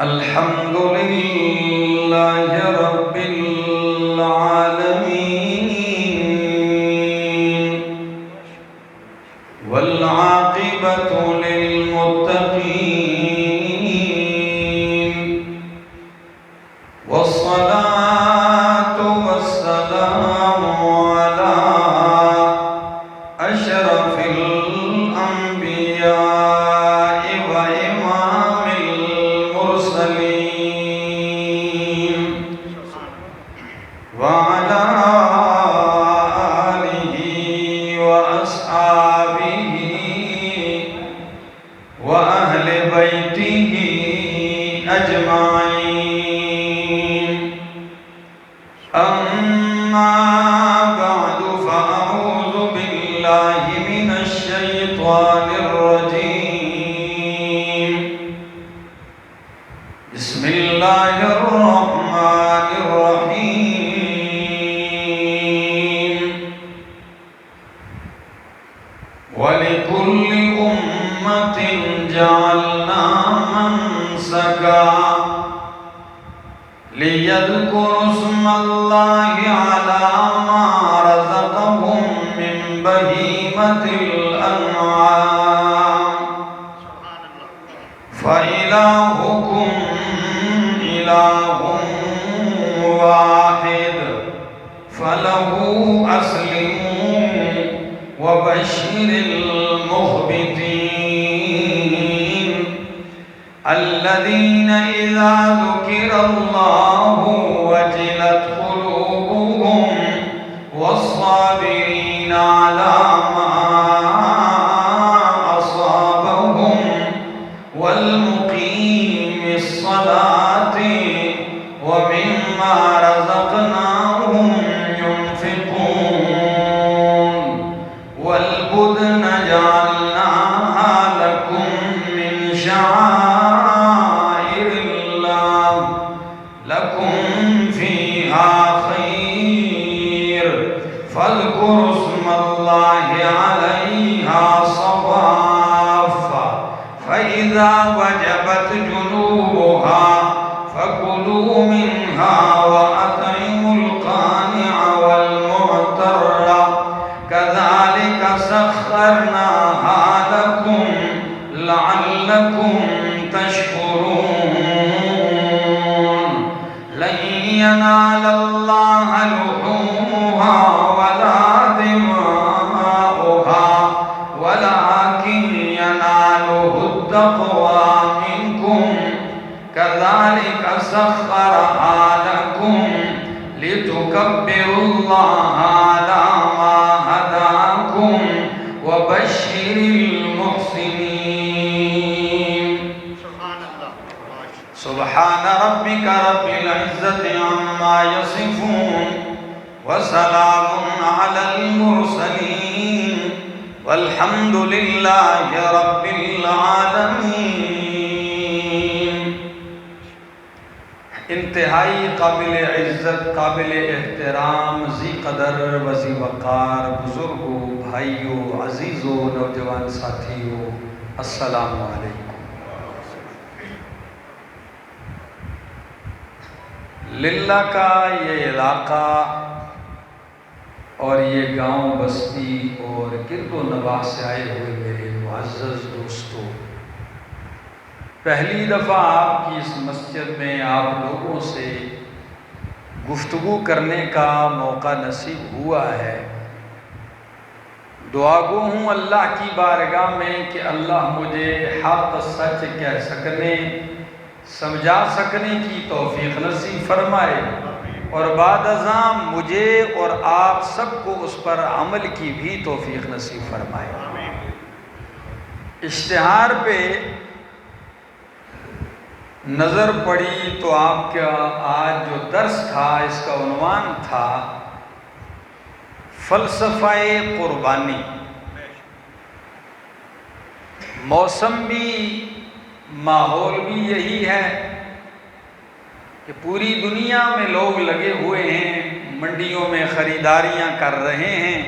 الحمد لله رب العالمين والعاقبة للمتقين والصلاة والسلام على أشرف الأنبياء وإمام المرسلين وعلى آله وأصحابه وأهل بيته أجمعين أما بعد فأعوذ بالله من الشيطان الرجيم بسم الله الرحمن الرحيم ولكل أمة جعلنا منسكا ليذكروا اسم الله على ما رزقهم من بهيمة الأنعام فإلهكم إله واحد فله أسلموا وبشر المخبتين الذين إذا ذكر الله وجلت قلوبهم والصابرين على ما أصابهم والمقيم الصلاة ومما رزقناهم ينفقون والبدن جعلناها لكم من شعائر الله لكم فيها خير فاذكروا اسم الله عليها صواف فإذا وجبت جنوبها فكلوا منها وأطعموا القانع والمعتر كذلك سخرناها لكم لعلكم تشكرون لن ينال الله لحومها ولا دماؤها ولكن يناله التقوى منكم كذلك سخرها لكم لتكبروا الله على ما هداكم وبشر المحسنين سبحان ربك رب العزة عما يصفون وسلام على المرسلين والحمد لله رب العالمين انتہائی قابل عزت، قابل احترام، ذی قدر و ذی وقار بزرگوں، بھائیوں، عزیزوں، نوجوان ساتھیوں، السلام علیکم۔ للہ کا یہ علاقہ اور یہ گاؤں بستی اور گرد و نواح سے آئے ہوئے میرے معزز دوستوں، پہلی دفعہ آپ کی اس مسجد میں آپ لوگوں سے گفتگو کرنے کا موقع نصیب ہوا ہے۔ دعا گو ہوں اللہ کی بارگاہ میں کہ اللہ مجھے حق سچ کہہ سکنے، سمجھا سکنے کی توفیق نصیب فرمائے، اور بعد ازاں مجھے اور آپ سب کو اس پر عمل کی بھی توفیق نصیب فرمائے۔ اشتہار پہ نظر پڑی تو آپ کا آج جو درس تھا اس کا عنوان تھا فلسفہ قربانی۔ موسم بھی، ماحول بھی یہی ہے کہ پوری دنیا میں لوگ لگے ہوئے ہیں، منڈیوں میں خریداریاں کر رہے ہیں،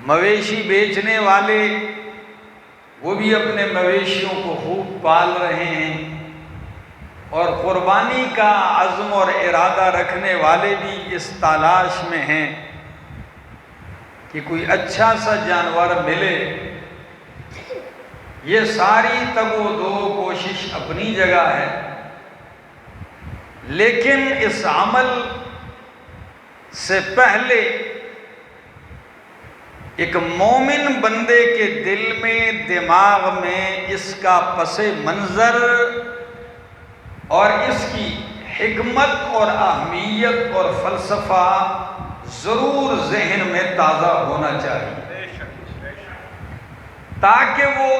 مویشی بیچنے والے وہ بھی اپنے مویشیوں کو خوب پال رہے ہیں، اور قربانی کا عزم اور ارادہ رکھنے والے بھی اس تلاش میں ہیں کہ کوئی اچھا سا جانور ملے۔ یہ ساری تگ و دو کوشش اپنی جگہ ہے، لیکن اس عمل سے پہلے ایک مومن بندے کے دل میں، دماغ میں اس کا پس منظر اور اس کی حکمت اور اہمیت اور فلسفہ ضرور ذہن میں تازہ ہونا چاہیے، تاکہ وہ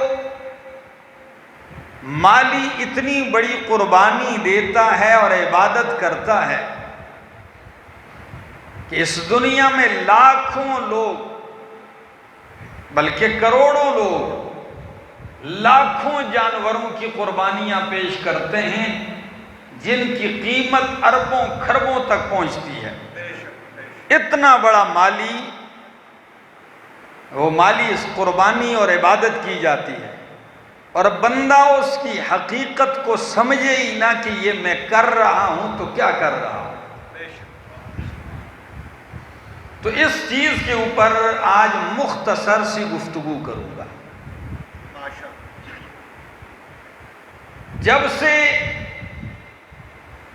مالی اتنی بڑی قربانی دیتا ہے اور عبادت کرتا ہے کہ اس دنیا میں لاکھوں لوگ بلکہ کروڑوں لوگ لاکھوں جانوروں کی قربانیاں پیش کرتے ہیں جن کی قیمت اربوں کھربوں تک پہنچتی ہے۔ اتنا بڑا وہ مالی اس قربانی اور عبادت کی جاتی ہے، اور بندہ اس کی حقیقت کو سمجھے ہی نہ کہ یہ میں کر رہا ہوں تو کیا کر رہا ہوں۔ تو اس چیز کے اوپر آج مختصر سی گفتگو کروں گا۔ جب سے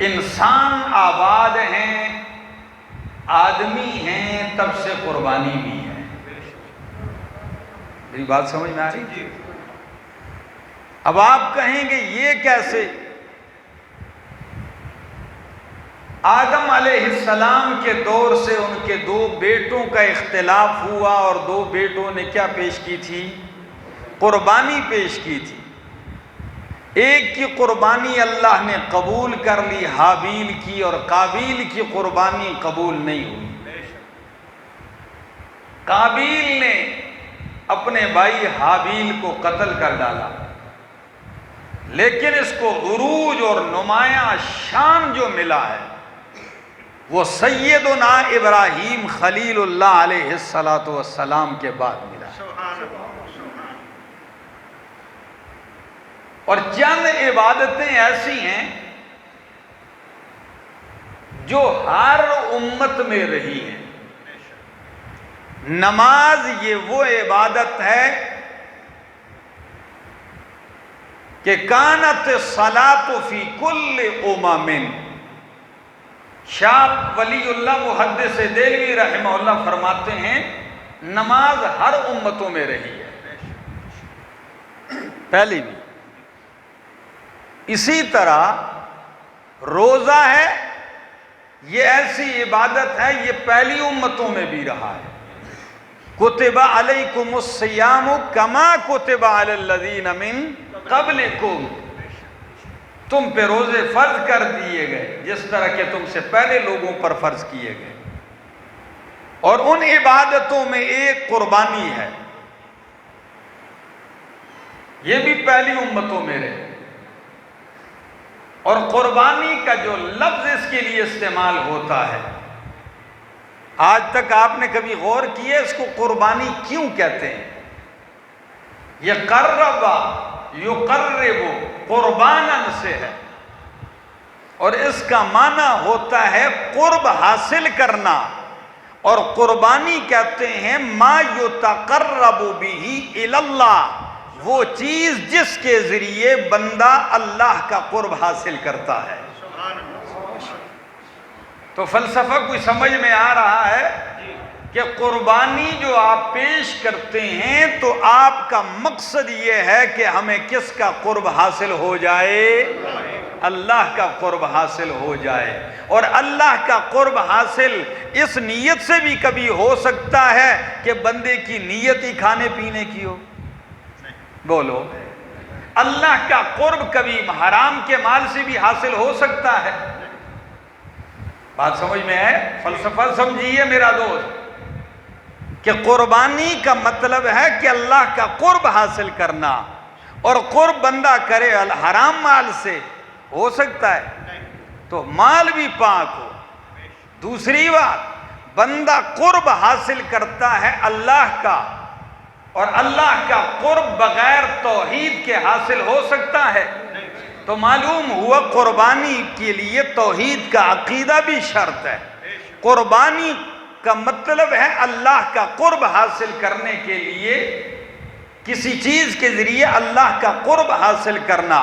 انسان آباد ہیں، آدمی ہیں، تب سے قربانی بھی ہے۔ میری بات سمجھ میں آ رہی ہے؟ اب آپ کہیں گے یہ کیسے؟ آدم علیہ السلام کے دور سے ان کے 2 بیٹوں کا اختلاف ہوا، اور 2 بیٹوں نے کیا پیش کی تھی؟ قربانی پیش کی تھی۔ ایک کی قربانی اللہ نے قبول کر لی، حابیل کی، اور قابیل کی قربانی قبول نہیں ہوئی۔ قابیل نے اپنے بھائی حابیل کو قتل کر ڈالا، لیکن اس کو عروج اور نمایاں شان جو ملا ہے وہ سیدنا ابراہیم خلیل اللہ علیہ السلام کے بعد ملا ہے۔ اور چند عبادتیں ایسی ہیں جو ہر امت میں رہی ہیں۔ نماز یہ وہ عبادت ہے کہ کانت الصلاۃ فی کل امم۔ شاہ ولی اللہ محدث دہلوی رحمہ اللہ فرماتے ہیں نماز ہر امتوں میں رہی ہے، پہلی بھی۔ اسی طرح روزہ ہے، یہ ایسی عبادت ہے، یہ پہلی امتوں میں بھی رہا ہے۔ کتب علیکم الصیام کما کتب علی الذین من قبلکم، تم پہ روزے فرض کر دیے گئے جس طرح کہ تم سے پہلے لوگوں پر فرض کیے گئے۔ اور ان عبادتوں میں ایک قربانی ہے، یہ بھی پہلی امتوں میں رہے۔ اور قربانی کا جو لفظ اس کے لیے استعمال ہوتا ہے، آج تک آپ نے کبھی غور کیا اس کو قربانی کیوں کہتے ہیں؟ یہ قربا یقرب قربانا سے ہے، اور اس کا معنی ہوتا ہے قرب حاصل کرنا، اور قربانی کہتے ہیں ما یتقرب به الی اللہ، وہ چیز جس کے ذریعے بندہ اللہ کا قرب حاصل کرتا ہے۔ تو فلسفہ کوئی سمجھ میں آ رہا ہے کہ قربانی جو آپ پیش کرتے ہیں تو آپ کا مقصد یہ ہے کہ ہمیں کس کا قرب حاصل ہو جائے؟ اللہ کا قرب حاصل ہو جائے۔ اور اللہ کا قرب حاصل اس نیت سے بھی کبھی ہو سکتا ہے کہ بندے کی نیت ہی کھانے پینے کی ہو۔ بولو، اللہ کا قرب کبھی حرام کے مال سے بھی حاصل ہو سکتا ہے۔ بات سمجھ میں ہے؟ فلسفہ سمجھیے میرا دوست، کہ قربانی کا مطلب ہے کہ اللہ کا قرب حاصل کرنا، اور قرب بندہ کرے حرام مال سے ہو سکتا ہے تو مال بھی پاک ہو۔ دوسری بات، بندہ قرب حاصل کرتا ہے اللہ کا، اور اللہ کا قرب بغیر توحید کے حاصل ہو سکتا ہے؟ تو معلوم ہوا قربانی کے لیے توحید کا عقیدہ بھی شرط ہے۔ قربانی کا مطلب ہے اللہ کا قرب حاصل کرنے کے لیے کسی چیز کے ذریعے اللہ کا قرب حاصل کرنا،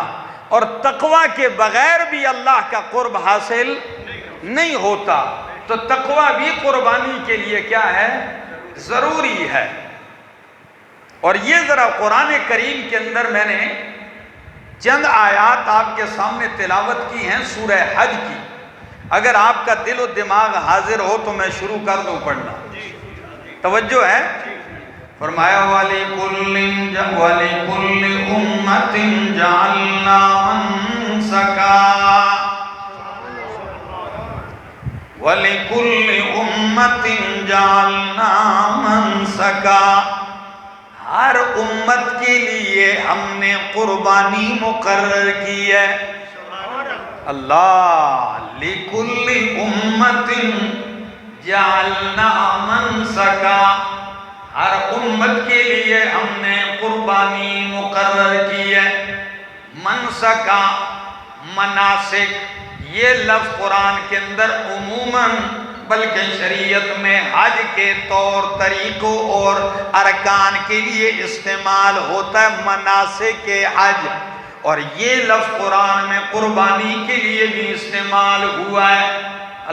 اور تقوی کے بغیر بھی اللہ کا قرب حاصل نہیں ہوتا۔ تو تقوی بھی قربانی کے لیے کیا ہے؟ ضروری ہے۔ اور یہ ذرا قرآن کریم کے اندر میں نے چند آیات آپ کے سامنے تلاوت کی ہیں سورہ حج کی، اگر آپ کا دل و دماغ حاضر ہو تو میں شروع کر دوں پڑھنا، توجہ ہے۔ فرمایا وَلِكُلِّ أُمَّةٍ جَعَلْنَا مَنسَكًا وَلِكُلِّ أُمَّةٍ جَعَلْنَا مَنسَكًا، ہر امت کے لیے ہم نے قربانی مقرر کی ہے۔ اللہ، لِكُلِّ أُمَّةٍ جَعَلْنَا مَنسَكًا، ہر امت کے لیے ہم نے قربانی مقرر کی ہے۔ منسکا، مناسک، یہ لفظ قرآن کے اندر عموماً بلکہ شریعت میں حج کے طور طریقوں اور ارکان کے لیے استعمال ہوتا ہے، مناسک حج، اور یہ لفظ قرآن میں قربانی کے لیے بھی استعمال ہوا ہے،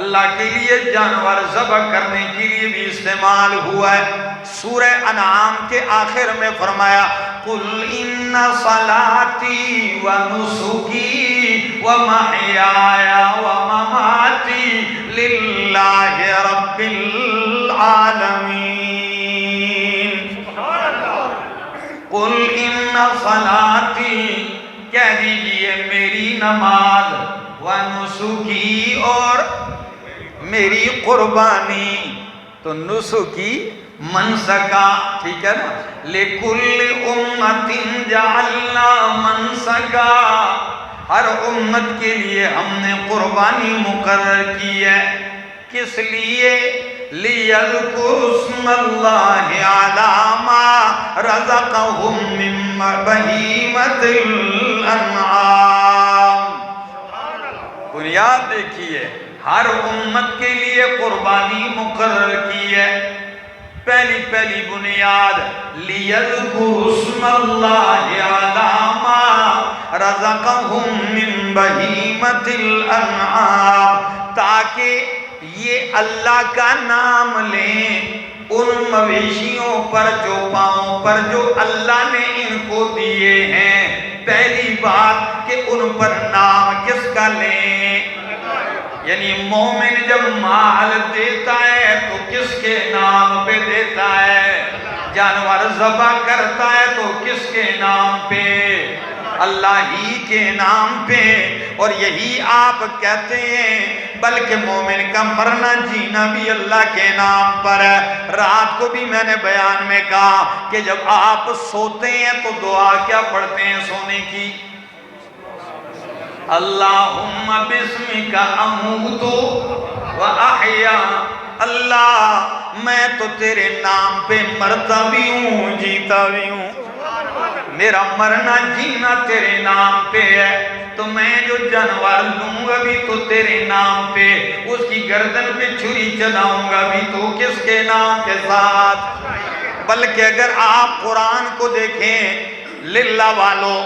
اللہ کے لیے جانور ذبح کرنے کے لیے بھی استعمال ہوا ہے۔ سورہ انعام کے آخر میں فرمایا قُلْ إِنَّ صَلَاتِي وَنُسُكِي وَمَحْيَايَ وَمَمَاتِي لِلَّهِ رَبِّ الْعَالَمِينَ۔ قُلْ إِنَّ صَلَاتِي، کہہ دیجئے میری نماز، وَنُسُكِي، اور میری قربانی، تو نسکی منسکا، ٹھیک ہے نا، لِكُلِّ أُمَّةٍ جَعَلْنَا مَنسَكًا، ہر امت کے لیے ہم نے قربانی مقرر کی ہے، کس لیے؟ لِيَذْكُرُوا اسْمَ اللَّهِ عَلَىٰ مَا رَزَقَهُم مِّن بَهِيمَةِ الْأَنْعَامِ۔ بنیاد دیکھیے، ہر امت کے لیے قربانی مقرر کی ہے، پہلی بنیاد لِيَذْكُرُوا اسْمَ اللَّهِ عَلَىٰ مَا رَزَقَهُم مِّن بَهِيمَةِ الْأَنْعَامِ، تاکہ یہ اللہ کا نام لیں ان مویشیوں پر جو پاؤں پر جو اللہ نے ان کو دیے ہیں۔ پہلی بات کہ ان پر نام کس کا لیں، یعنی مومن جب مال دیتا ہے تو کس کے نام پہ دیتا ہے، جانور ذبح کرتا ہے تو کس کے نام پہ؟ اللہ ہی کے نام پہ۔ اور یہی آپ کہتے ہیں بلکہ مومن کا مرنا جینا بھی اللہ کے نام پر ہے۔ رات کو بھی میں نے بیان میں کہا کہ جب آپ سوتے ہیں تو دعا کیا پڑھتے ہیں سونے کی؟ اللہم بسمک اموت و احیا، اللہ میں تو تیرے نام پہ مرتا بھی ہوں جیتا بھی ہوں، میرا مرنا جینا تیرے نام پہ ہے، تو میں جو جانور لوں گا بھی تو تیرے نام پہ، اس کی گردن پہ چھری چلاؤں گا بھی تو کس کے نام کے ساتھ؟ بلکہ اگر آپ قرآن کو دیکھیں للہ والو،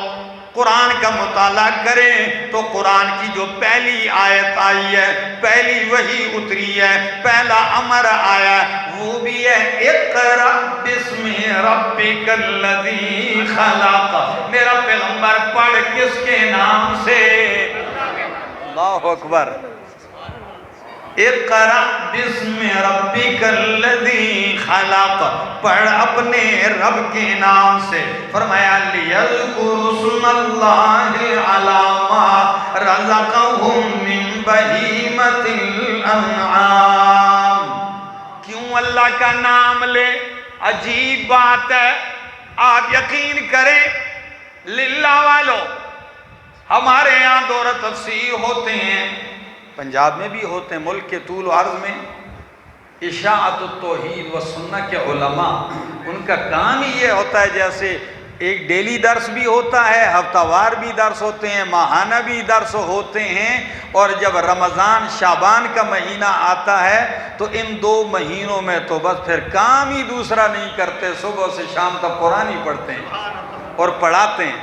قرآن کا مطالعہ کریں تو قرآن کی جو پہلی آیت آئی ہے، پہلی وحی اتری ہے، پہلا امر آیا ہے، وہ بھی ہے اقرأ بسم ربک الذی خلق، میرا پیغمبر پڑھ کس کے نام سے؟ اللہ اکبر، اقرأ بسم ربک الذی خلق، پڑھ اپنے رب کے نام سے۔ فرمایا لیذکروا اسم اللہ علی ما رزقہم من بہیمۃ الانعام، کیوں اللہ کا نام لے؟ عجیب بات ہے، آپ یقین کریں للہ والو، ہمارے یہاں دورہ تفسیر ہوتے ہیں، پنجاب میں بھی ہوتے ہیں، ملک کے طول و عرض میں، اشاعت التوحید و سنہ کے علماء، ان کا کام ہی یہ ہوتا ہے جیسے ایک ڈیلی درس بھی ہوتا ہے، ہفتہ وار بھی درس ہوتے ہیں، ماہانہ بھی درس ہوتے ہیں، اور جب رمضان شعبان کا مہینہ آتا ہے تو ان 2 مہینوں میں تو بس پھر کام ہی دوسرا نہیں کرتے، صبح سے شام تک قرآن ہی پڑھتے ہیں اور پڑھاتے ہیں۔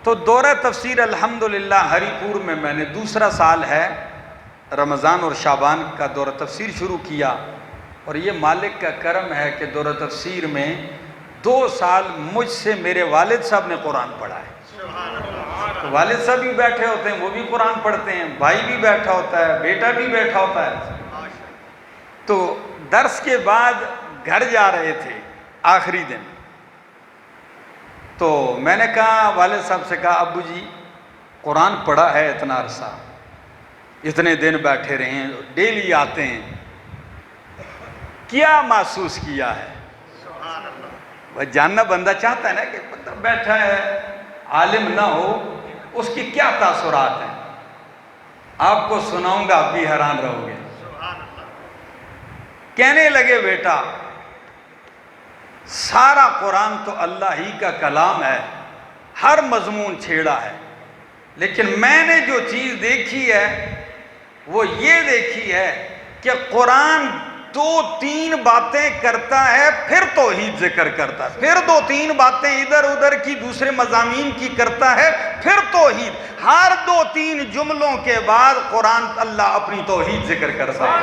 تو دورہ تفسیر الحمدللہ ہری پور میں نے دوسرا سال ہے رمضان اور شعبان کا دورہ تفسیر شروع کیا، اور یہ مالک کا کرم ہے کہ دورہ تفسیر میں 2 سال مجھ سے میرے والد صاحب نے قرآن پڑھا ہے۔ تو والد صاحب بھی بیٹھے ہوتے ہیں، وہ بھی قرآن پڑھتے ہیں، بھائی بھی بیٹھا ہوتا ہے، بیٹا بھی بیٹھا ہوتا ہے۔ تو درس کے بعد گھر جا رہے تھے آخری دن، تو میں نے کہا والد صاحب سے کہا ابو جی قرآن پڑھا ہے اتنا عرصہ، اتنے دن بیٹھے رہے ہیں، ڈیلی آتے ہیں، کیا محسوس کیا ہے؟ وہ جاننا بندہ چاہتا ہے نا کہ بندہ بیٹھا ہے عالم نہ ہو اس کی کیا تاثرات ہیں۔ آپ کو سناؤں گا، آپ بھی حیران رہو گے۔ کہنے لگے بیٹا سارا قرآن تو اللہ ہی کا کلام ہے، ہر مضمون چھیڑا ہے، لیکن میں نے جو چیز دیکھی ہے وہ یہ دیکھی ہے کہ قرآن 2-3 باتیں کرتا ہے پھر توحید ذکر کرتا ہے، پھر 2-3 باتیں ادھر ادھر کی دوسرے مضامین کی کرتا ہے، پھر توحید، ہر 2-3 جملوں کے بعد قرآن اللہ اپنی توحید ذکر کرتا ہے۔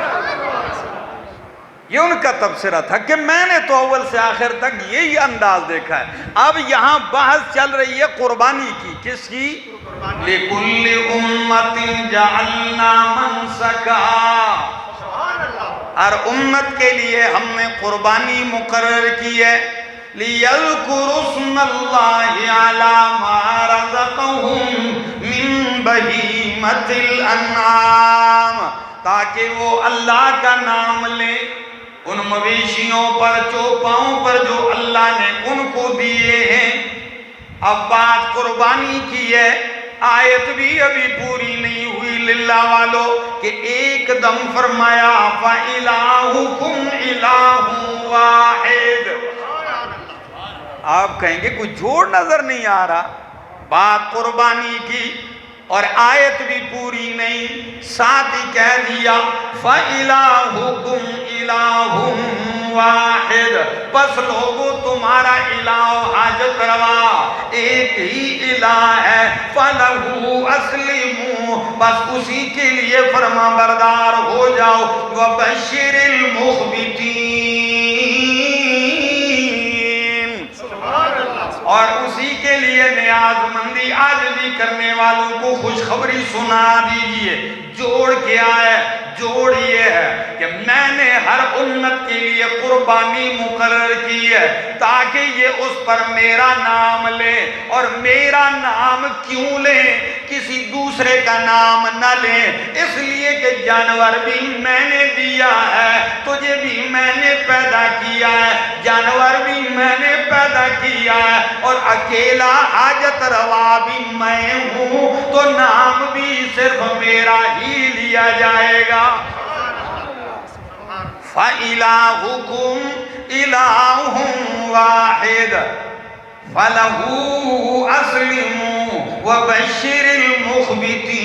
یہ ان کا تبصرہ تھا کہ میں نے تو اول سے آخر تک یہی انداز دیکھا ہے۔ اب یہاں بحث چل رہی ہے قربانی کی، کس کی؟ لِكُلِّ أُمَّةٍ جَعَلْنَا مَنْسَكًا، ہر امت کے لیے ہم نے قربانی مقرر کی ہے، لِيَذْكُرُوا اسْمَ اللَّهِ عَلَى مَا رَزَقَهُم مِّن بَهِيمَةِ الْأَنْعَامِ، تاکہ وہ اللہ کا نام لیں ان مویشیوں پر، چوپاؤں پر جو اللہ نے ان کو دیے ہیں۔ اب بات قربانی کی ہے، آیت بھی ابھی پوری نہیں ہوئی للہ والو کہ ایک دم فرمایا فَإِلَٰهُكُمْ إِلَٰهٌ وَاحِدٌ۔ آپ کہیں گے کوئی جوڑ نظر نہیں آ رہا، بات قربانی کی اور آیت بھی پوری نہیں، ساتھ ہی کہہ دیا فَإِلَٰهُكُمْ إِلَٰهٌ واحد، پس لوگو تمہارا الہ حاجت روا ایک ہی الہ ہے، فَلَهُ أَسْلِمُوا، بس اسی کے لیے فرما بردار ہو جاؤ، وَبَشِّرِ الْمُخْبِتِينَ، اور اسی کے لیے نیاز مندی عاجزی کرنے والوں کو خوشخبری سنا دیجئے۔ جوڑ کیا ہے؟ جوڑ یہ ہے کہ میں نے ہر امت کے لیے قربانی مقرر کی ہے تاکہ یہ اس پر میرا نام لے، اور میرا نام کیوں لیں؟ کسی دوسرے کا نام نہ لیں، اس لیے کہ جانور بھی میں نے دیا ہے، تجھے بھی میں نے پیدا کیا ہے، جانور بھی میں نے پیدا کیا ہے، اور اکیلا حاجت روا بھی میں ہوں، تو نام بھی صرف میرا ہی لیا جائے گا۔ فَإِلَٰهُكُمْ إِلَٰهٌ وَاحِدٌ فَلَهُ أَسْلِمُوا وَبَشِّرِ الْمُخْبِتِينَ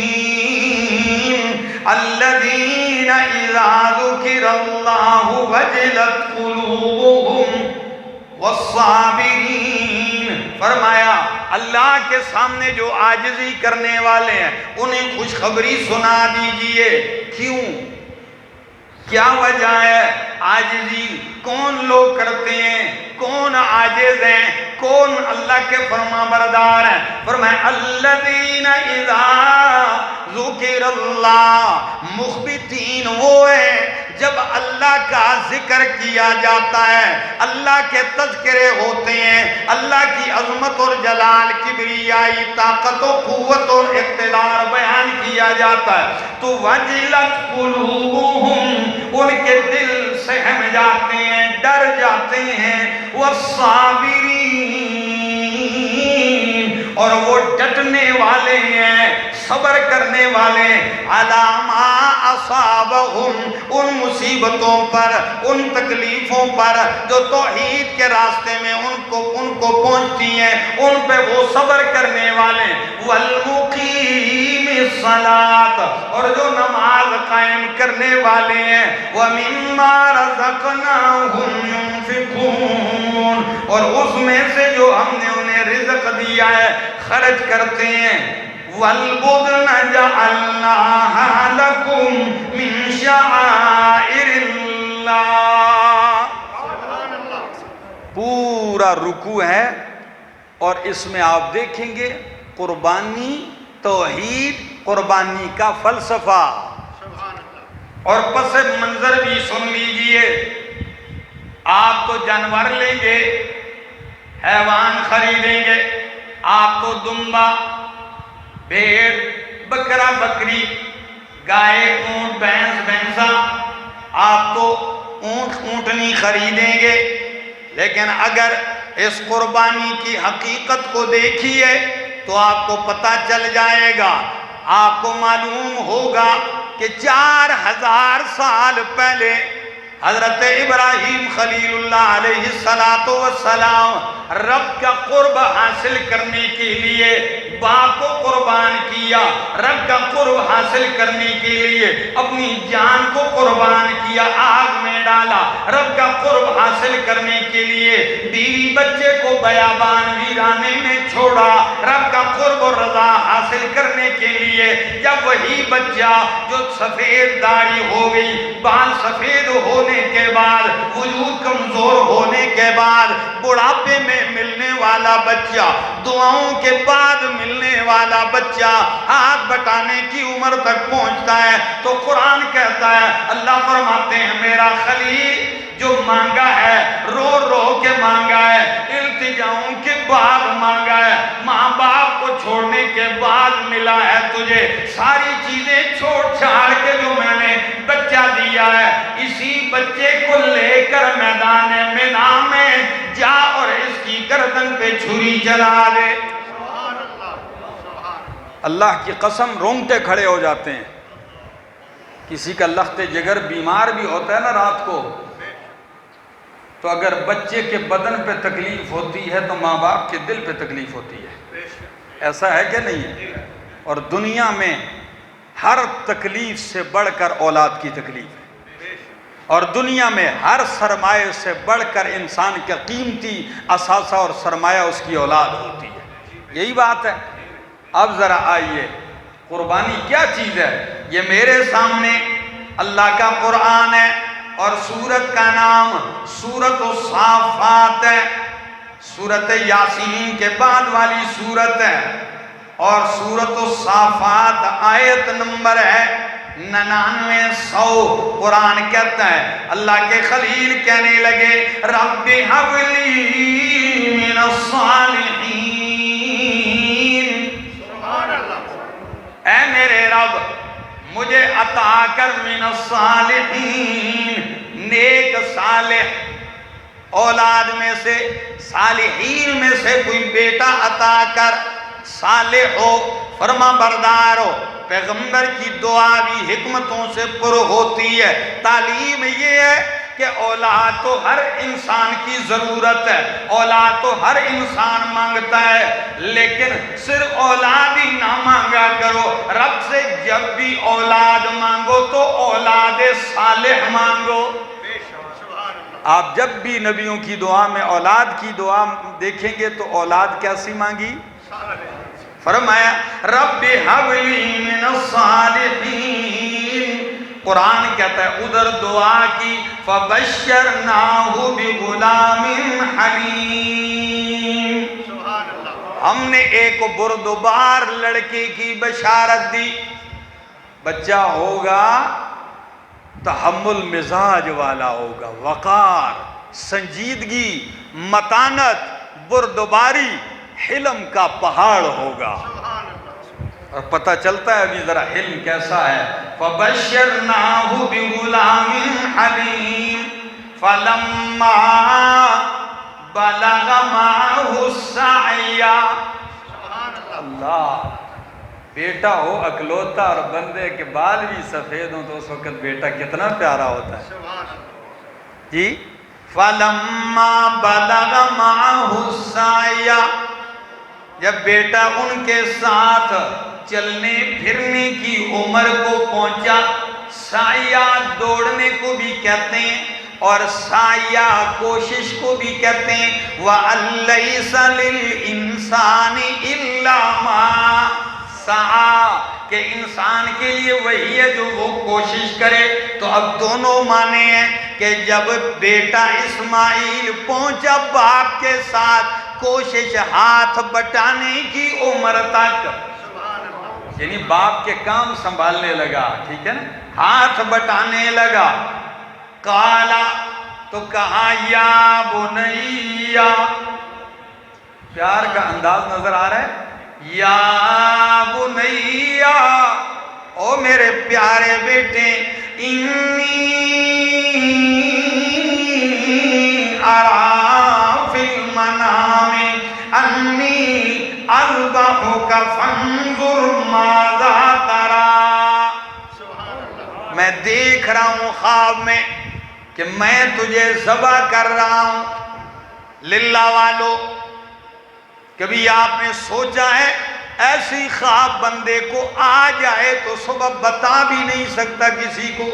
الَّذِينَ إِذَا ذُكِرَ اللَّهُ وَجِلَتْ قُلُوبُهُمْ وَالصَّابِرِينَ، فرمایا اللہ کے سامنے جو عاجزی کرنے والے ہیں انہیں خوشخبری سنا دیجئے۔ کیوں؟ کیا وجہ ہے؟ عاجزی کون لوگ کرتے ہیں؟ کون عاجز ہیں؟ کون اللہ کے فرما بردار ہیں؟ فرمایا الذین اذا ذکر اللہ، مخبتین وہ ہیں جب اللہ کا ذکر کیا جاتا ہے، اللہ کے تذکرے ہوتے ہیں، اللہ کی عظمت اور جلال، کبریائی، طاقت و قوت اور اقتدار بیان کیا جاتا ہے، تو وجلت قلوبہم، ان کے دل سہم جاتے ہیں، ڈر جاتے ہیں، والصابرین، اور وہ ڈٹنے والے ہیں، صبر کرنے والے علی ما اصابہم ان مصیبتوں پر ان تکلیفوں پر جو توحید کے راستے میں ان کو پہنچتی ہیں ان پہ وہ صبر کرنے والے والمقیم الصلاۃ اور جو نماز قائم کرنے والے ہیں ومما رزقناہم ينفقون اور اس میں سے جو ہم نے انہیں رزق دیا ہے خرچ کرتے ہیں والبدن جعلناها لكم من شعائر اللہ پورا رکوع ہے اور اس میں آپ دیکھیں گے قربانی توحید قربانی کا فلسفہ اور پس منظر بھی سن لیجئے آپ تو جانور لیں گے حیوان خریدیں گے آپ تو دمبا بھیڑ بکرا بکری گائے اونٹ بھینس بھینسا آپ تو اونٹ اونٹنی خریدیں گے لیکن اگر اس قربانی کی حقیقت کو دیکھیے تو آپ کو پتہ چل جائے گا آپ کو معلوم ہوگا کہ 4000 سال پہلے حضرت ابراہیم خلیل اللہ علیہ السلام رب کا قرب حاصل کرنے کے لیے باپ کو قربان کیا رب کا قرب حاصل کرنے کے لیے اپنی جان کو قربان کیا آگ میں ڈالا رب کا قرب حاصل کرنے کے لیے بیوی بچے کو بیابان ویرانے میں چھوڑا رب کا قرب و رضا حاصل کرنے کے لیے جب وہی بچہ جو سفید داڑھی ہو گئی بال سفید ہونے کے بعد وجود کمزور ہونے کے بعد بڑھاپے میں ملنے والا بچہ دعاؤں کے بعد ملنے والا بچہ ہاتھ بٹانے کی عمر تک پہنچتا ہے تو قرآن کہتا ہے اللہ فرماتے ہیں میرا خلیل جو مانگا ہے رو رو کے مانگا ہے التجاؤں کے بعد مانگا ہے ماں باپ کو چھوڑنے کے بعد ملا ہے تجھے ساری چیزیں چھوڑ چھاڑ کے جو میں نے بچہ دیا ہے اسی بچے کو لے کر میدان مینا میں جا اور اس کی گردن پہ چھری چلا دے اللہ کی قسم رونگٹے کھڑے ہو جاتے ہیں کسی کا لخت جگر بیمار بھی ہوتا ہے نا رات کو تو اگر بچے کے بدن پہ تکلیف ہوتی ہے تو ماں باپ کے دل پہ تکلیف ہوتی ہے ایسا ہے کہ نہیں ہے اور دنیا میں ہر تکلیف سے بڑھ کر اولاد کی تکلیف ہے اور دنیا میں ہر سرمایہ سے بڑھ کر انسان کا قیمتی اثاثہ اور سرمایہ اس کی اولاد ہوتی ہے یہی بات ہے اب ذرا آئیے قربانی کیا چیز ہے یہ میرے سامنے اللہ کا قرآن ہے اور سورت کا نام سورت الصافات ہے سورت یاسین کے بعد والی سورت ہے اور سورت الصافات آیت نمبر ہے 99 قرآن کہتا ہے اللہ کے خلیل کہنے لگے رب ہب لی من الصالحین اے میرے رب مجھے عطا کر من الصالحین نیک صالح اولاد میں سے صالحین میں سے کوئی بیٹا عطا کر صالح ہو فرما بردار ہو پیغمبر کی دعا بھی حکمتوں سے پر ہوتی ہے تعلیم یہ ہے کہ اولاد تو ہر انسان کی ضرورت ہے اولاد تو ہر انسان مانگتا ہے لیکن صرف اولاد ہی نہ مانگا کرو رب سے جب بھی اولاد مانگو تو اولاد صالح مانگو آپ جب بھی نبیوں کی دعا میں اولاد کی دعا دیکھیں گے تو اولاد کیسی مانگی فرمایا رب ہب لی من الصالحین قرآن کہتا ہے ادھر دعا کی فبشرناہ بغلام حلیم ہم نے ایک بردبار لڑکے کی بشارت دی بچہ ہوگا تحمل مزاج والا ہوگا وقار سنجیدگی متانت بردباری حلم کا پہاڑ ہوگا اور پتہ چلتا ہے ابھی ذرا حلم کیسا ہے فَبَشَّرْنَاهُ بِغُلَامٍ حَلِيمٍ فَلَمَّا بَلَغَ مَعَهُ السَّعْيَ اللہ بیٹا ہو اکلوتا اور بندے کے بال بھی سفید ہوں تو اس وقت بیٹا کتنا پیارا ہوتا ہے جی. فَلَمَّا بَلَغَ مَعَهُ السَّعْيَ، جب بیٹا ان کے ساتھ چلنے پھرنے کی عمر کو پہنچا. سعیہ دوڑنے کو بھی کہتے ہیں اور سعیہ کوشش کو بھی کہتے ہیں. وَأَلَّيْسَ لِلْإِنسَانِ إِلَّا مَا سَعَى، کہ انسان کے لیے وہی ہے جو وہ کوشش کرے. تو اب دونوں معنی ہیں کہ جب بیٹا اسماعیل پہنچا باپ کے ساتھ کوشش ہاتھ بٹانے کی عمر تک، یعنی باپ کے کام سنبھالنے لگا، ٹھیک ہے نا، ہاتھ بٹانے لگا. قالا، تو کہا یا بنیا، پیار کا انداز نظر آ رہا ہے. یا بنیا، او میرے پیارے بیٹے، انی ارا فی المنام انی اذبحک فانظر ماذا تری. میں دیکھ رہا ہوں خواب میں کہ میں تجھے ذبح کر رہا ہوں. للہ والو، کبھی آپ نے سوچا ہے ایسی خواب بندے کو آ جائے تو صبح بتا بھی نہیں سکتا کسی کو،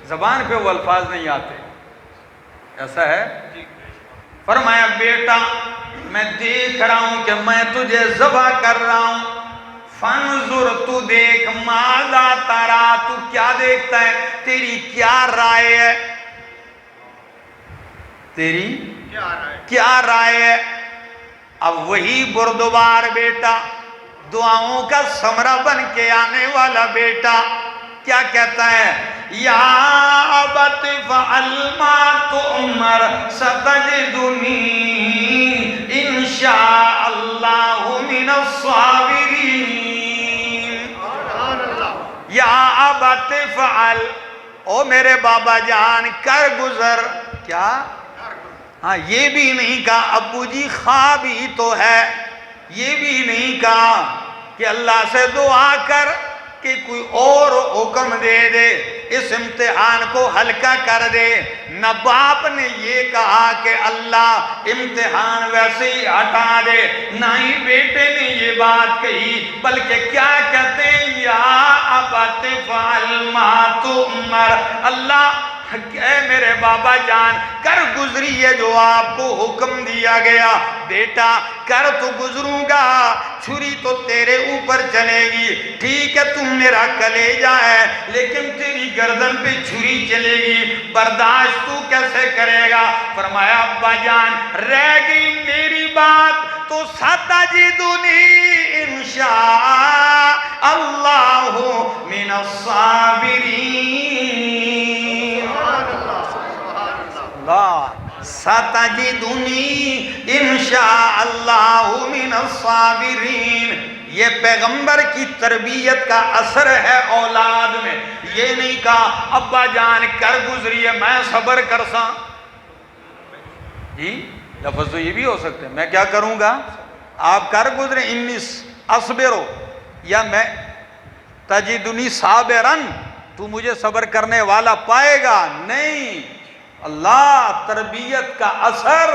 زبان پہ وہ الفاظ نہیں آتے، ایسا ہے. فرمایا بیٹا میں دیکھ رہا ہوں کہ میں تجھے ذبح کر رہا ہوں. فانظر، تو دیکھ، ماذا تری، تو کیا دیکھتا ہے، تیری کیا رائے ہے، تیری کیا رائے ہے. اب وہی بردبار بیٹا، دعاؤں کا ثمرہ بن کے آنے والا بیٹا کیا کہتا ہے، یا ابت فعل ما تؤمر ستجدنی انشاء اللہ من الصابرین. یا ابت فعل، او میرے بابا جان کر گزر. کیا؟ ہاں، یہ بھی نہیں کہا ابو جی خواب ہی تو ہے، یہ بھی نہیں کہا کہ اللہ سے دعا کر کہ کوئی اور حکم دے دے، اس امتحان کو ہلکا کر دے. نہ باپ نے یہ کہا کہ اللہ امتحان ویسے ہی ہٹا دے، نہ ہی بیٹے نے یہ بات کہی، بلکہ کیا کہتے ہیں، یا ابت فعل ما تؤمر، اللہ اے میرے بابا جان کر گزری ہے جو آپ کو حکم دیا گیا. بیٹا کر تو گزروں گا، چھری تو تیرے اوپر چلے گی، ٹھیک ہے تم میرا کلیجہ ہے لیکن تیری گردن پہ چھری چلے گی، برداشت تو کیسے کرے گا. فرمایا ابا جان رہ گئی میری بات تو ستجدنی انشاء اللہ من الصابرین. ستجدنی انشاء اللہ من الصابرین. یہ پیغمبر کی تربیت کا اثر ہے اولاد میں. یہ نہیں کہا ابا جان کر گزری ہے میں صبر کرساں. جی لفظ تو یہ بھی ہو سکتے ہیں، میں کیا کروں گا، آپ کر گزرے انی اصبرو، یا میں تجدنی صابرن، تو مجھے صبر کرنے والا پائے گا. نہیں، اللہ تربیت کا اثر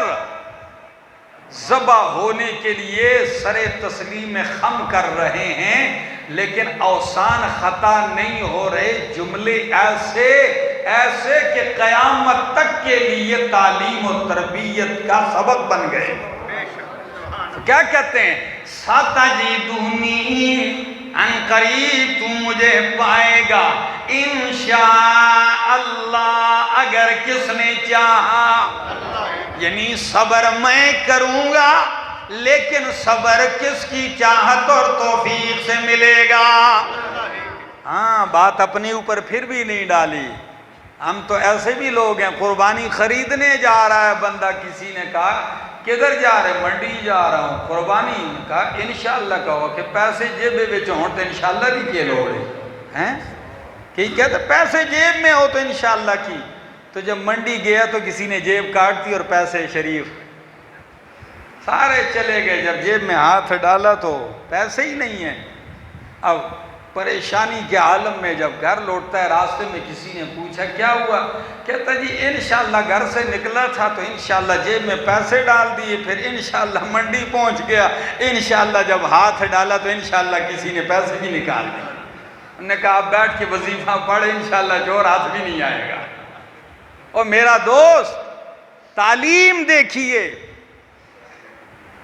ذبح ہونے کے لیے سر تسلیم خم کر رہے ہیں، لیکن اوسان خطا نہیں ہو رہے، جملے ایسے ایسے کہ قیامت تک کے لیے تعلیم و تربیت کا سبق بن گئے. کیا کہتے ہیں، ستجدنی، ان قریب تو مجھے پائے گا، انشاء اللہ اگر کس نے چاہا، یعنی صبر میں کروں گا لیکن صبر کس کی چاہت اور توفیق سے ملے گا. ہاں بات اپنے اوپر پھر بھی نہیں ڈالی. ہم تو ایسے بھی لوگ ہیں، قربانی خریدنے جا رہا ہے بندہ، کسی نے کہا کدھر جا رہے، منڈی جا رہا ہوں، قربانی، کہا انشاءاللہ کہو کہ پیسے جیبے بچ ہوں تو انشاءاللہ بھی کیے لوڑے ہیں کہ کہتے پیسے جیب میں ہو تو انشاءاللہ کی. تو جب منڈی گیا تو کسی نے جیب کاٹ دی اور پیسے شریف سارے چلے گئے. جب جیب میں ہاتھ ڈالا تو پیسے ہی نہیں ہیں. اب پریشانی کے عالم میں جب گھر لوٹتا ہے، راستے میں کسی نے پوچھا کیا ہوا؟ کہتا جی انشاءاللہ گھر سے نکلا تھا تو انشاءاللہ جیب میں پیسے ڈال دیے، پھر انشاءاللہ منڈی پہنچ گیا، انشاءاللہ جب ہاتھ ڈالا تو انشاءاللہ کسی نے پیسے بھی نکال دیے۔ انہوں نے کہا آپ بیٹھ کے وظیفہ پڑھ، انشاءاللہ چور ہاتھ بھی نہیں آئے گا۔ اور میرا دوست تعلیم دیکھیے،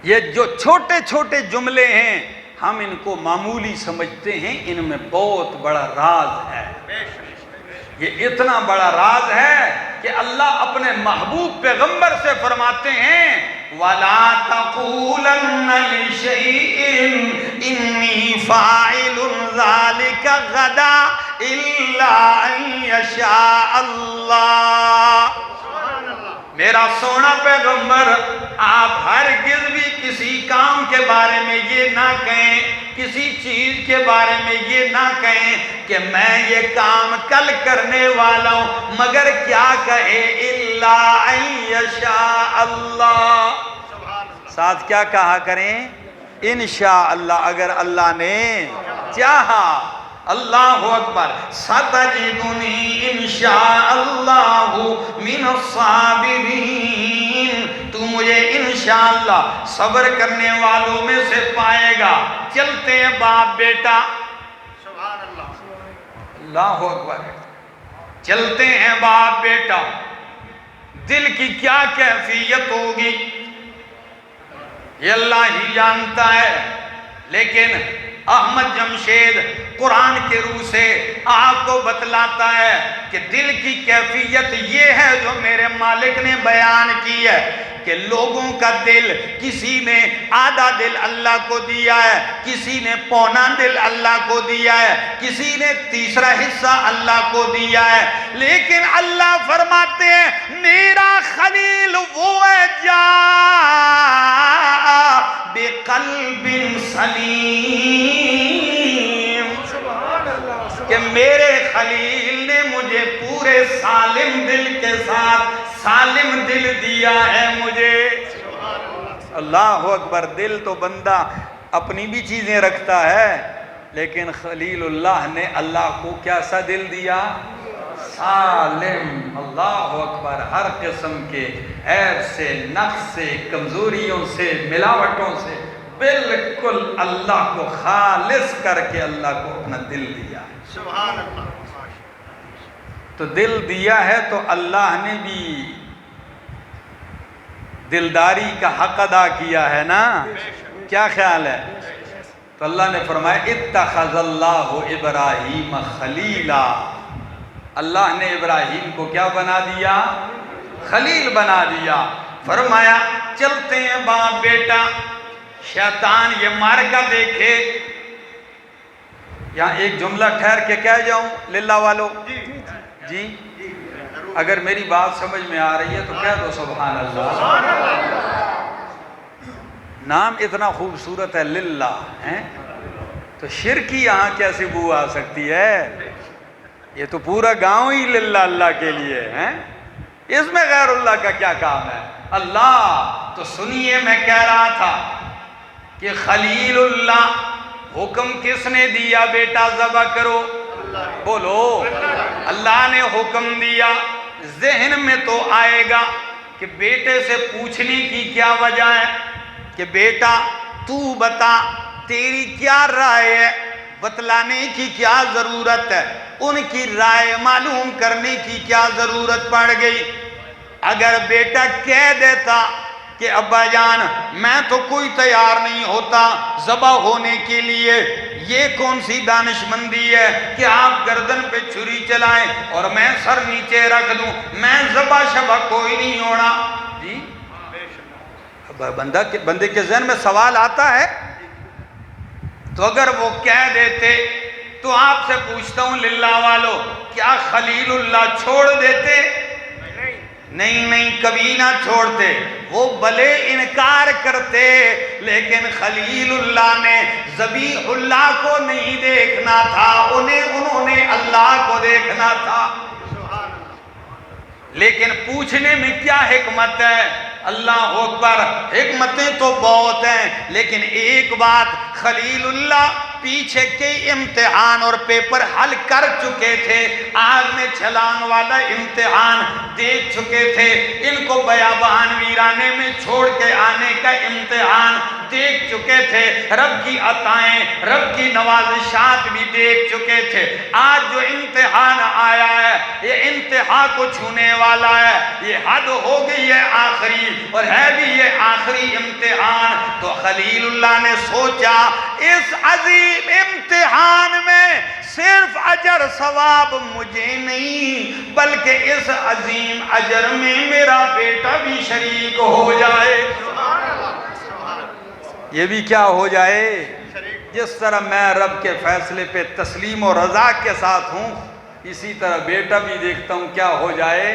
یہ جو چھوٹے چھوٹے جملے ہیں ہم ان کو معمولی سمجھتے ہیں، ان میں بہت بڑا راز ہے۔ یہ اتنا بڑا راز ہے کہ اللہ اپنے محبوب پیغمبر سے فرماتے ہیں وَلَا تَقُولَنَّ لِشَيْءٍ إِنِّي فَاعِلٌ ذَلِكَ غَدًا إِلَّا أَن يَشَاءَ اللَّهُ۔ میرا سونا پیغمبر، آپ ہرگز بھی کسی کام کے بارے میں یہ نہ کہیں، کسی چیز کے بارے میں یہ نہ کہیں کہ میں یہ کام کل کرنے والا ہوں، مگر کیا کہے اِلَّا أَن يَشَاءَ اللَّهُ۔ ساتھ کیا کہا کریں؟ انشاءاللہ، اگر اللہ نے چاہا۔ اللہ اکبر۔ سَتَجِدُنِي إِنشَاءَ اللَّهُ مِنَ الصَّابِرِينَ، تو مجھے انشاءاللہ صبر کرنے والوں میں سے پائے گا۔ چلتے ہیں باپ بیٹا، سبحان اللہ، اللہ اکبر، چلتے ہیں باپ بیٹا، دل کی کیا کیفیت ہوگی یہ اللہ ہی جانتا ہے، لیکن احمد جمشید قرآن کے روح سے آپ کو بتلاتا ہے کہ دل کی کیفیت یہ ہے جو میرے مالک نے بیان کی ہے کہ لوگوں کا دل، کسی نے آدھا دل اللہ کو دیا ہے، کسی نے پونا دل اللہ کو دیا ہے، کسی نے تیسرا حصہ اللہ کو دیا ہے، لیکن اللہ فرماتے ہیں میرا خلیل وہ ہے جا بقلب سلیم، کہ میرے خلیل نے مجھے پورے سالم دل کے ساتھ سالم دل دیا ہے مجھے۔ اللہ اکبر۔ دل تو بندہ اپنی بھی چیزیں رکھتا ہے، لیکن خلیل اللہ نے اللہ کو کیسا دل دیا؟ سالم۔ اللہ اکبر۔ ہر قسم کے عیب سے، نقص سے، کمزوریوں سے، ملاوٹوں سے بالکل اللہ کو خالص کر کے اللہ کو اپنا دل دیا۔ سبحان اللہ۔ تو دل دیا ہے تو اللہ نے بھی دلداری کا حق ادا کیا ہے نا؟ کیا خیال ہے؟ تو اللہ نے فرمایا اتخذ اللہ ابراہیم خلیلا، اللہ نے ابراہیم کو کیا بنا دیا؟ خلیل بنا دیا۔ فرمایا چلتے ہیں باپ بیٹا، شیطان یہ مار کا دیکھے۔ یہاں ایک جملہ ٹھہر کے کہہ جاؤں للہ والو؟ جی اگر میری بات سمجھ میں آ رہی ہے تو کہہ دو سبحان اللہ۔ نام اتنا خوبصورت ہے للہ، تو شرک ہی یہاں کیسے بو آ سکتی ہے؟ یہ تو پورا گاؤں ہی للہ اللہ کے لیے ہے، اس میں غیر اللہ کا کیا کام ہے؟ اللہ تو سنیے، میں کہہ رہا تھا کہ خلیل اللہ حکم کس نے دیا بیٹا ذبح کرو؟ بولو، اللہ نے حکم دیا۔ ذہن میں تو آئے گا کہ بیٹے سے پوچھنے کی کیا وجہ ہے کہ بیٹا تو بتا تیری کیا رائے ہے، بتلانے کی کیا ضرورت ہے، ان کی رائے معلوم کرنے کی کیا ضرورت پڑ گئی؟ اگر بیٹا کہہ دیتا کہ ابا جان میں تو کوئی تیار نہیں ہوتا ذبح ہونے کے لیے، یہ کون سی دانش مندی ہے کہ آپ گردن پہ چھری چلائیں اور میں سر نیچے رکھ دوں، میں ذبح شبح کوئی نہیں ہونا جی؟ بندے کے ذہن میں سوال آتا ہے۔ تو اگر وہ کہہ دیتے تو آپ سے پوچھتا ہوں للہ والو، کیا خلیل اللہ چھوڑ دیتے؟ نہیں کبھی نہ چھوڑتے، وہ بھلے انکار کرتے، لیکن خلیل اللہ نے ذبیح اللہ کو نہیں دیکھنا تھا، انہوں نے اللہ کو دیکھنا تھا۔ لیکن پوچھنے میں کیا حکمت ہے؟ اللہ اکبر، حکمتیں تو بہت ہیں، لیکن ایک بات خلیل اللہ پیچھے کے امتحان اور پیپر حل کر چکے تھے، آگ میں چھلانگ والا امتحان دیکھ چکے تھے، ان کو بیابان ویرانے میں چھوڑ کے آنے کا امتحان دیکھ چکے تھے، رب کی عطائیں، رب کی نوازشات بھی دیکھ چکے تھے۔ آج جو امتحان آیا ہے یہ انتہا کو چھونے والا ہے، یہ حد ہو گئی ہے آخری، اور ہے بھی یہ آخری امتحان۔ تو خلیل اللہ نے سوچا اس عظیم امتحان میں صرف اجر ثواب مجھے نہیں بلکہ اس عظیم اجر میں میرا بیٹا بھی شریک ہو جائے۔ یہ بھی کیا ہو جائے؟ جس طرح میں رب کے فیصلے پہ تسلیم و رضا کے ساتھ ہوں، اسی طرح بیٹا بھی دیکھتا ہوں کیا ہو جائے،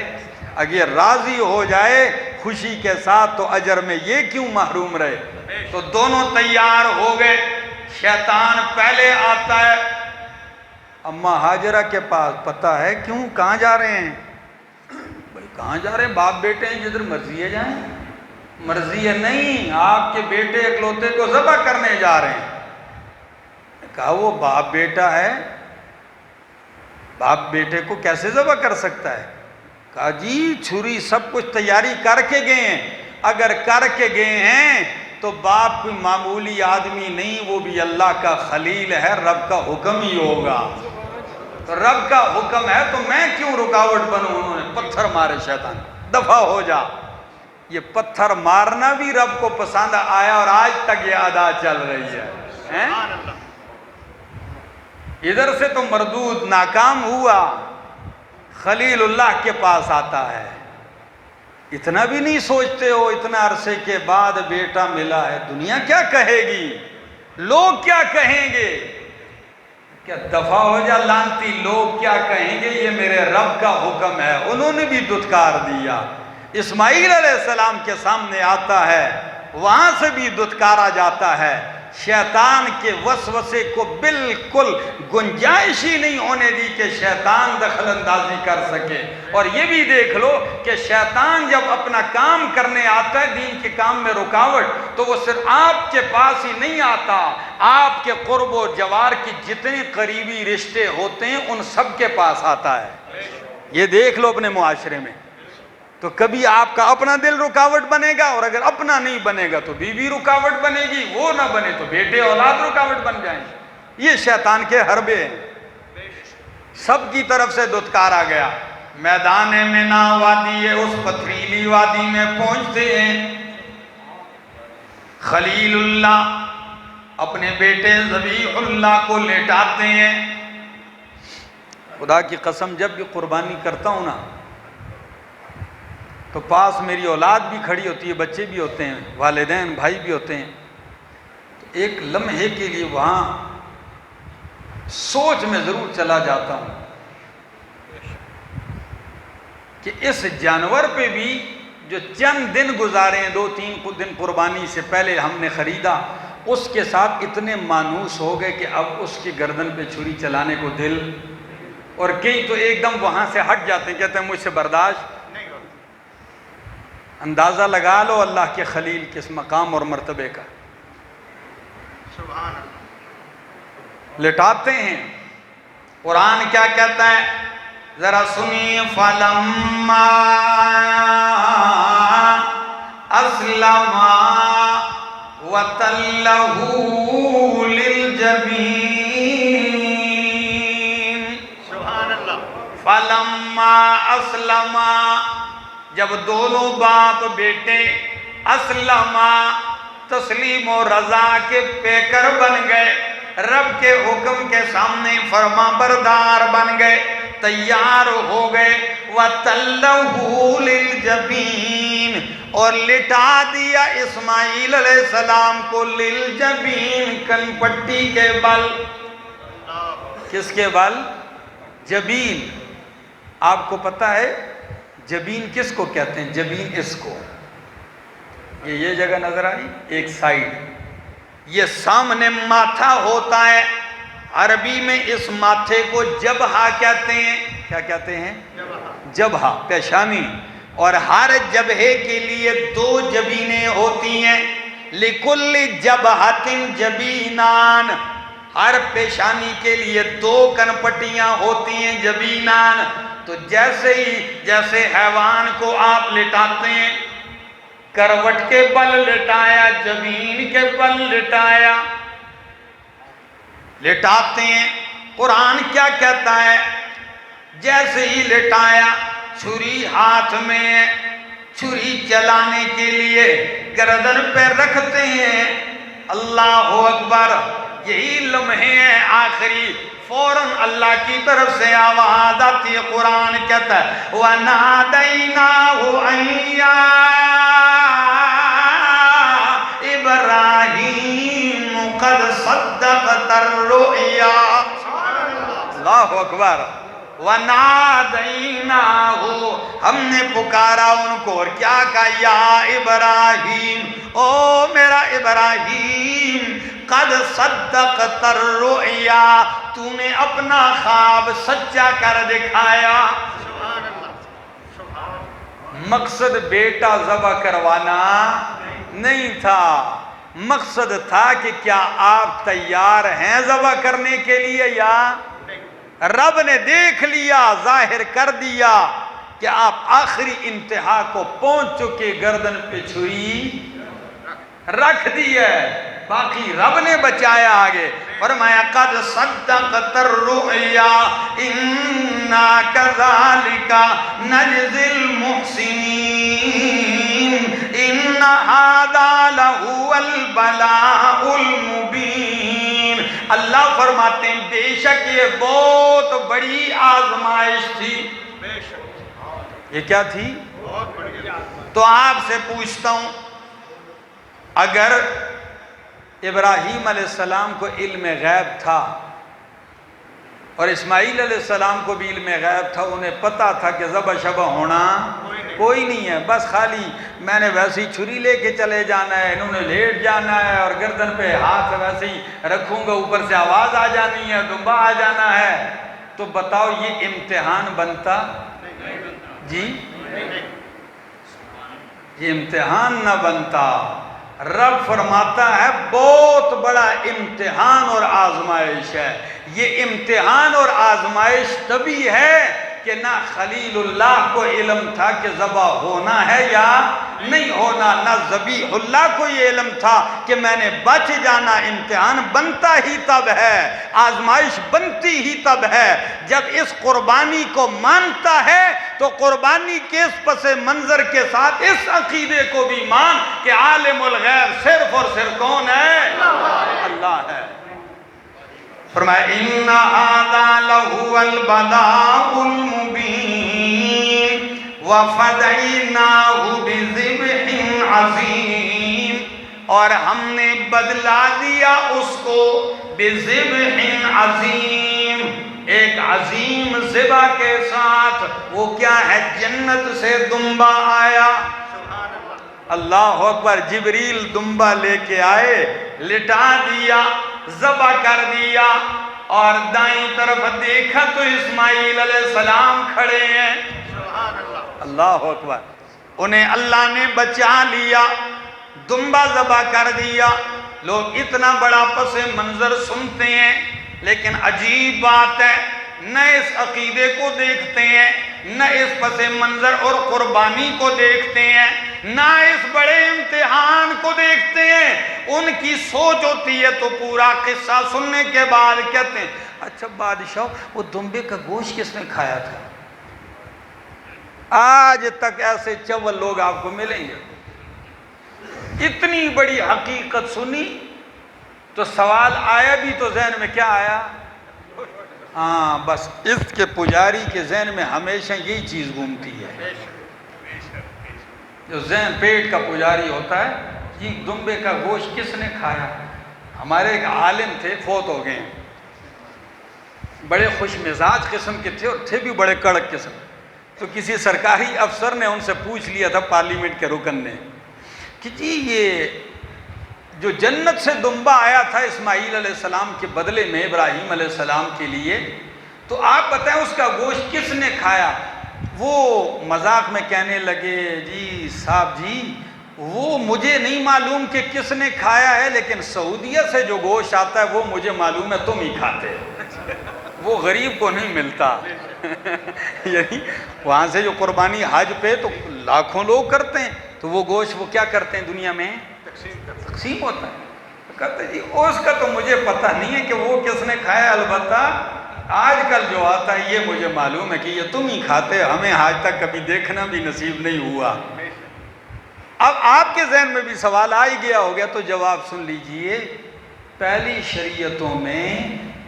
اگر راضی ہو جائے خوشی کے ساتھ تو اجر میں یہ کیوں محروم رہے۔ تو دونوں تیار ہو گئے، شیطان پہلے آتا ہے اماں ہاجرہ کے پاس، پتہ ہے کیوں کہاں جا رہے ہیں؟ بھائی کہاں جا رہے ہیں؟ باپ بیٹے ہیں، جدھر مرضی ہے جائیں۔ مرضی ہے نہیں، آپ کے بیٹے اکلوتے کو ذبح کرنے جا رہے ہیں۔ کہا وہ باپ بیٹا ہے، باپ بیٹے کو کیسے ذبح کر سکتا ہے؟ کہا جی چھری سب کچھ تیاری کر کے گئے ہیں، اگر کر کے گئے ہیں تو باپ کوئی معمولی آدمی نہیں، وہ بھی اللہ کا خلیل ہے، رب کا حکم ہی ہوگا۔ تو رب کا حکم ہے تو میں کیوں رکاوٹ بنوں؟ انہوں نے پتھر مارے، شیطان دفع ہو جا۔ یہ پتھر مارنا بھی رب کو پسند آیا اور آج تک یہ ادا چل رہی ہے۔ ادھر سے تو مردود ناکام ہوا، خلیل اللہ کے پاس آتا ہے۔ اتنا بھی نہیں سوچتے ہو اتنا عرصے کے بعد بیٹا ملا ہے، دنیا کیا کہے گی، لوگ کیا کہیں گے؟ کیا دفع ہو جا لانتی، لوگ کیا کہیں گے، یہ میرے رب کا حکم ہے۔ انہوں نے بھی دھتکار دیا۔ اسماعیل علیہ السلام کے سامنے آتا ہے، وہاں سے بھی دھتکارا جاتا ہے۔ شیطان کے وسوسے کو بالکل گنجائش ہی نہیں ہونے دی کہ شیطان دخل اندازی کر سکے۔ اور یہ بھی دیکھ لو کہ شیطان جب اپنا کام کرنے آتا ہے، دین کے کام میں رکاوٹ، تو وہ صرف آپ کے پاس ہی نہیں آتا، آپ کے قرب و جوار کی جتنے قریبی رشتے ہوتے ہیں ان سب کے پاس آتا ہے۔ یہ دیکھ لو اپنے معاشرے میں۔ تو کبھی آپ کا اپنا دل رکاوٹ بنے گا، اور اگر اپنا نہیں بنے گا تو بیوی رکاوٹ بنے گی، وہ نہ بنے تو بیٹے اولاد رکاوٹ بن جائیں گے۔ یہ شیطان کے حربے ہیں، سب کی طرف سے دھتکارا گیا۔ میدان مینا وادی ہے، اس پتھریلی وادی میں پہنچتے ہیں۔ خلیل اللہ اپنے بیٹے ذبیح اللہ کو لیٹاتے ہیں۔ خدا کی قسم جب بھی قربانی کرتا ہوں نا تو پاس میری اولاد بھی کھڑی ہوتی ہے، بچے بھی ہوتے ہیں، والدین بھائی بھی ہوتے ہیں، تو ایک لمحے کے لیے وہاں سوچ میں ضرور چلا جاتا ہوں کہ اس جانور پہ بھی جو چند دن گزارے ہیں، 2-3 دن قربانی سے پہلے ہم نے خریدا، اس کے ساتھ اتنے مانوس ہو گئے کہ اب اس کی گردن پہ چھری چلانے کو دل، اور کئی تو ایک دم وہاں سے ہٹ جاتے ہیں، کہتے ہیں مجھ سے برداشت۔ اندازہ لگا لو اللہ کے خلیل کس مقام اور مرتبے کا۔ سبحان اللہ۔ لٹاتے ہیں۔ قرآن کیا کہتا ہے ذرا سنیے، فَلَمَّا أَسْلَمَا وَتَلَّهُ لِلْجَبِينِ۔ سبحان اللہ۔ فَلَمَّا أَسْلَمَا، جب دونوں باپ بیٹے اسلما، تسلیم و رضا کے پیکر بن گئے، رب کے حکم کے سامنے فرما بردار بن گئے، تیار ہو گئے، وَتَلَّهُ لِلْجَبِينِ، اور لٹا دیا اسماعیل علیہ السلام کو، لِلْجَبِينِ، کن پٹی کے بل۔ کس کے بل؟ جبین۔ آپ کو پتہ ہے جبین کس کو کہتے ہیں؟ جبین اس کو، یہ جگہ نظر آئی، ایک سائیڈ، یہ سامنے ماتھا ہوتا ہے، عربی میں اس ماتھے کو جبہہ کہتے ہیں۔ کیا کہتے ہیں؟ جبہہ، پیشانی۔ اور ہر جبہے کے لیے 2 جبینیں ہوتی ہیں، لِكُلِّ جَبْهَةٍ جَبِینَان، ہر پیشانی کے لیے 2 کنپٹیاں ہوتی ہیں جبینان. تو جیسے حیوان کو آپ لٹاتے ہیں، کروٹ کے بل لٹایا، جبین کے بل لٹایا، لٹاتے ہیں. قرآن کیا کہتا ہے؟ جیسے ہی لٹایا، چھری ہاتھ میں، چھری چلانے کے لیے گردن پہ رکھتے ہیں. اللہ اکبر. یہی لمحے ہیں آخری، فوراً اللہ کی طرف سے آواز آتی ہے. قرآن کہتا ہے وَنَادَيْنَاهُ أَن يَا إِبْرَاهِيمُ قَدْ صَدَّقْتَ الرُّؤْيَا. اللہ اکبر. وَنَادَيْنَاهُ، ہم نے پکارا ان کو، اور کیا کہا؟ یا ابراہیم، او میرا ابراہیم، قد صدقت الرؤیا، تو نے اپنا خواب سچا کر دکھایا. مقصد بیٹا ذبح کروانا نہیں تھا، مقصد تھا کہ کیا آپ تیار ہیں ذبح کرنے کے لیے. یا رب نے دیکھ لیا، ظاہر کر دیا کہ آپ آخری انتہا کو پہنچ چکے، گردن پہ چھری رکھ دی ہے، باقی رب نے بچایا. آگے فرمایا قد صدقت الرؤیا انا کذالک نجزی المحسنین ان ھذا لہو البلاء المبین. اللہ فرماتے ہیں بے شک یہ بہت بڑی آزمائش تھی. یہ کیا تھی؟ تو آپ سے پوچھتا ہوں، اگر ابراہیم علیہ السلام کو علم غیب تھا اور اسماعیل علیہ السلام کو بھی علم غیب تھا، انہیں پتا تھا کہ ذبح شبہ ہونا کوئی نہیں ہے، بس خالی میں نے ویسے ہی چھری لے کے چلے جانا ہے، انہوں نے لیٹ جانا ہے اور گردن پہ ہاتھ ویسے ہی رکھوں گا، اوپر سے آواز آ جانی ہے، دمبا آ جانا ہے، تو بتاؤ یہ امتحان بنتا؟ جی یہ امتحان نہ بنتا. رب فرماتا ہے بہت بڑا امتحان اور آزمائش ہے. یہ امتحان اور آزمائش تبھی ہے کہ نہ خلیل اللہ کو علم تھا کہ ذبح ہونا ہے یا نہیں ہونا، نہ ذبیح اللہ کو یہ علم تھا کہ میں نے بچ جانا. امتحان بنتا ہی تب ہے، آزمائش بنتی ہی تب ہے جب اس قربانی کو مانتا ہے، تو قربانی کے اس پس منظر کے ساتھ اس عقیدے کو بھی مان کہ عالم الغیب صرف اور صرف کون ہے؟ اللہ ہے. فرمایا ان ھذا لہو البلاء المبین وفدیناہ بذبح عظیم، اور ہم نے بدلا دیا اس کو بذبح عظیم، ایک عظیم ذبح کے ساتھ. وہ کیا ہے؟ جنت سے دمبا آیا. اللہ اکبر. جبریل دمبا لے کے آئے، لٹا دیا، ذبح کر دیا، اور دائیں طرف دیکھا تو اسماعیل علیہ السلام کھڑے ہیں. اللہ اکبر. انہیں اللہ نے بچا لیا، دمبا ذبح کر دیا. لوگ اتنا بڑا پس منظر سنتے ہیں، لیکن عجیب بات ہے، نہ اس عقیدے کو دیکھتے ہیں، نہ اس پس منظر اور قربانی کو دیکھتے ہیں، نہ اس بڑے امتحان کو دیکھتے ہیں. ان کی سوچ ہوتی ہے تو پورا قصہ سننے کے بعد کہتے ہیں اچھا بادشاہ وہ دمبے کا گوشت کس نے کھایا تھا؟ آج تک ایسے چول لوگ آپ کو ملیں گے. اتنی بڑی حقیقت سنی تو سوال آیا بھی تو ذہن میں کیا آیا؟ ہاں بس اس کے پجاری کے ذہن میں ہمیشہ یہی چیز گھومتی ہے. جو ذہن پیٹ کا پجاری ہوتا ہے، یہ دمبے کا گوشت کس نے کھایا؟ ہمارے ایک عالم تھے، فوت ہو گئے، بڑے خوش مزاج قسم کے تھے اور تھے بھی بڑے کڑک قسم. تو کسی سرکاری افسر نے ان سے پوچھ لیا تھا، پارلیمنٹ کے رکن نے، کہ جی یہ جو جنت سے دمبا آیا تھا اسماعیل علیہ السلام کے بدلے میں ابراہیم علیہ السلام کے لیے، تو آپ بتائیں اس کا گوشت کس نے کھایا؟ وہ مذاق میں کہنے لگے جی صاحب جی وہ مجھے نہیں معلوم کہ کس نے کھایا ہے، لیکن سعودیہ سے جو گوشت آتا ہے وہ مجھے معلوم ہے تم ہی کھاتے ہو، وہ غریب کو نہیں ملتا۔ یعنی وہاں سے جو قربانی حج پہ تو لاکھوں لوگ کرتے ہیں، تو وہ گوشت وہ کیا کرتے ہیں دنیا میں؟ تقسیم ہوتا ہے۔ کہتے جی اس کا تو مجھے پتہ نہیں ہے کہ وہ کس نے کھایا، البتہ آج کل جو آتا ہے یہ مجھے معلوم ہے کہ یہ تم ہی کھاتے، ہمیں آج تک کبھی دیکھنا بھی نصیب نہیں ہوا۔ اب آپ کے ذہن میں بھی سوال آ ہی گیا ہو گیا، تو جواب سن لیجئے۔ پہلی شریعتوں میں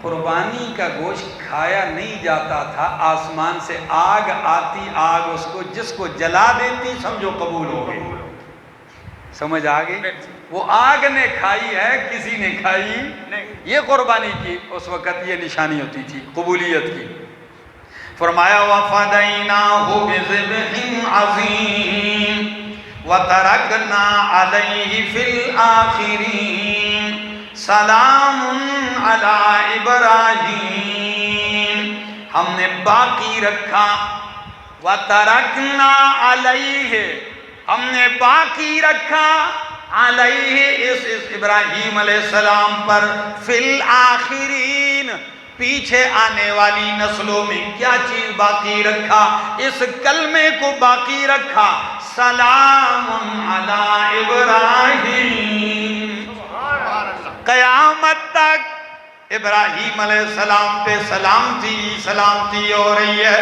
قربانی کا گوشت کھایا نہیں جاتا تھا، آسمان سے آگ آتی، آگ اس کو جس کو جلا دیتی سمجھو قبول ہو گئی۔ سمجھ آ گئی؟ وہ آگ نے کھائی ہے، کسی نے کھائی نہیں۔ یہ قربانی کی اس وقت یہ نشانی ہوتی تھی قبولیت کی۔ فرمایا وَفَدَيْنَاهُ بِذِبْحٍ عَظِيمٍ وَتَرَكْنَا عَلَيْهِ فِي الْآخِرِينَ سَلَامٌ عَلَىٰ إِبْرَاهِيمَ، ہم نے باقی رکھا، وَتَرَكْنَا عَلَيْهِ، ہم نے باقی رکھا، علیہ اس ابراہیم علیہ السلام پر، فی الآخرین پیچھے آنے والی نسلوں میں کیا چیز باقی رکھا؟ اس کلمے کو باقی رکھا، سلام علی ابراہیم۔ قیامت تک ابراہیم علیہ السلام پہ سلامتی ہو رہی ہے،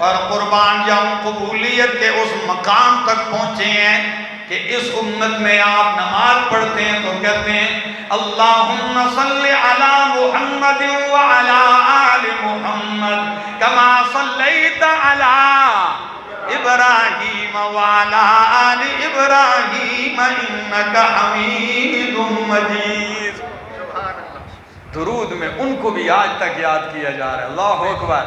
اور قربان جاؤں قبولیت کے اس مقام تک پہنچے ہیں کہ اس امت میں آپ نماز پڑھتے ہیں تو کہتے ہیں اللہم صلی علی محمد وعلی آل محمد کما صلیت علی ابراہیم وعلی آل ابراہیم انکا حمید مجید۔ درود میں ان کو بھی آج تک یاد کیا جا رہا ہے، اللہ اکبر۔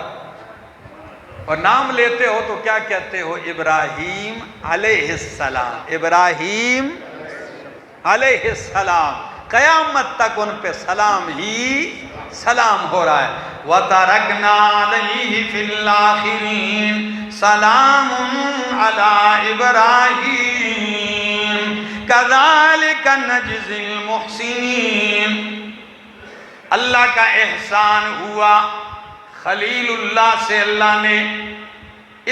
اور نام لیتے ہو تو کیا کہتے ہو؟ ابراہیم علیہ السلام، ابراہیم علیہ السلام، قیامت تک ان پہ سلام ہی سلام ہو رہا ہے۔ وَتَرَكْنَا عَلَيْهِ فِي الْآخِرِينَ سَلَامٌ عَلَىٰ إِبْرَاهِيمَ كَذَلِكَ نَجْزِي الْمُحْسِنِينَ۔ اللہ کا احسان ہوا، خلیل اللہ سے اللہ نے